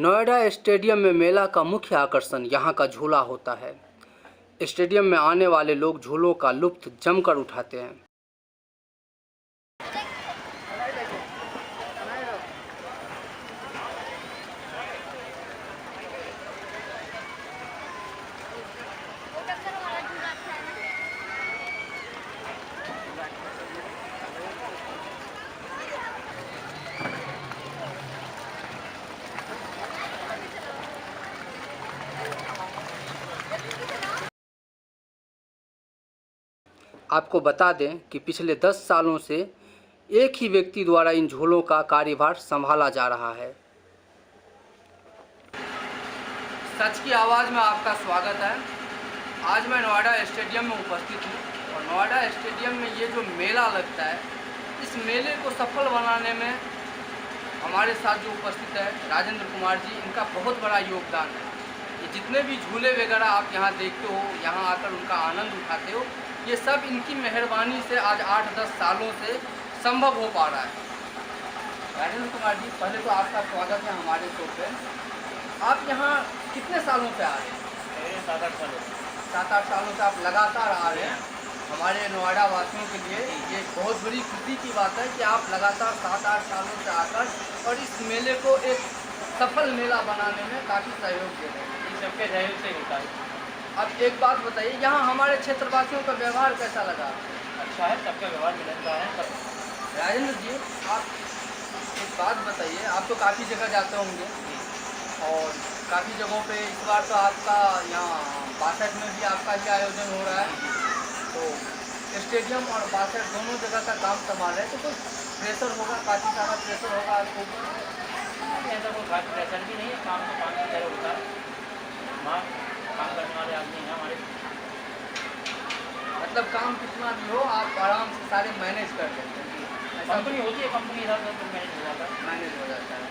Noida stadium में मेला का मुख्य आकर्षण यहां का झूला होता है। स्टेडियम में आने वाले लोग झूलों का लुत्फ जमकर उठाते हैं। आपको बता दें कि पिछले 10 सालों से एक ही व्यक्ति द्वारा इन झूलों का कार्यभार संभाला जा रहा है। सच की आवाज़ में आपका स्वागत है। आज मैं नोएडा स्टेडियम में उपस्थित हूँ और नोएडा स्टेडियम में ये जो मेला लगता है, इस मेले को सफल बनाने में हमारे साथ जो उपस्थित है राजेंद्र कुमार जी, इनका बहुत बड़ा योगदान है। ये जितने भी झूले वगैरह आप यहाँ देखते हो, यहाँ आकर उनका आनंद उठाते हो, ये सब इनकी मेहरबानी से आज 8-10 सालों से संभव हो पा रहा है। राजेंद्र कुमार जी, पहले तो आपका स्वागत है हमारे शो पे। आप यहाँ कितने सालों से आ रहे हैं? 7-8 सालों। 7-8 सालों से आप लगातार आ रहे हैं। हमारे नोएडा वासियों के लिए ये बहुत बड़ी खुशी की बात है कि आप लगातार 7-8 सालों से आकर और इस मेले को एक सफल मेला बनाने में काफ़ी सहयोग दे रहे हैं। इन सबके सहयोग से होता है। अब एक बात बताइए, यहाँ हमारे क्षेत्रवासियों का व्यवहार कैसा लगा? अच्छा है, सबका व्यवहार मिलता है सब। राजेंद्र जी, आप एक बात बताइए, आप तो काफ़ी जगह जाते होंगे और काफ़ी जगहों पे इस बार तो आपका यहाँ 62 में भी आपका ही आयोजन हो रहा है, तो स्टेडियम और 62 दोनों जगह का काम संभाल रहे हैं, तो कुछ प्रेशर होगा, काफ़ी सारा प्रेशर होगा आपको? ऐसा कोई खास प्रेशर भी नहीं है, काम तो काम की तरह होता है। वहाँ काम करने वाले आदमी हैं हमारे। मतलब काम कितना भी हो, आप आराम से सारे मैनेज कर लेते हैं? कंपनी होती है, कंपनी इधर उधर तो मैनेज हो जाता है। मैनेज हो जाता है।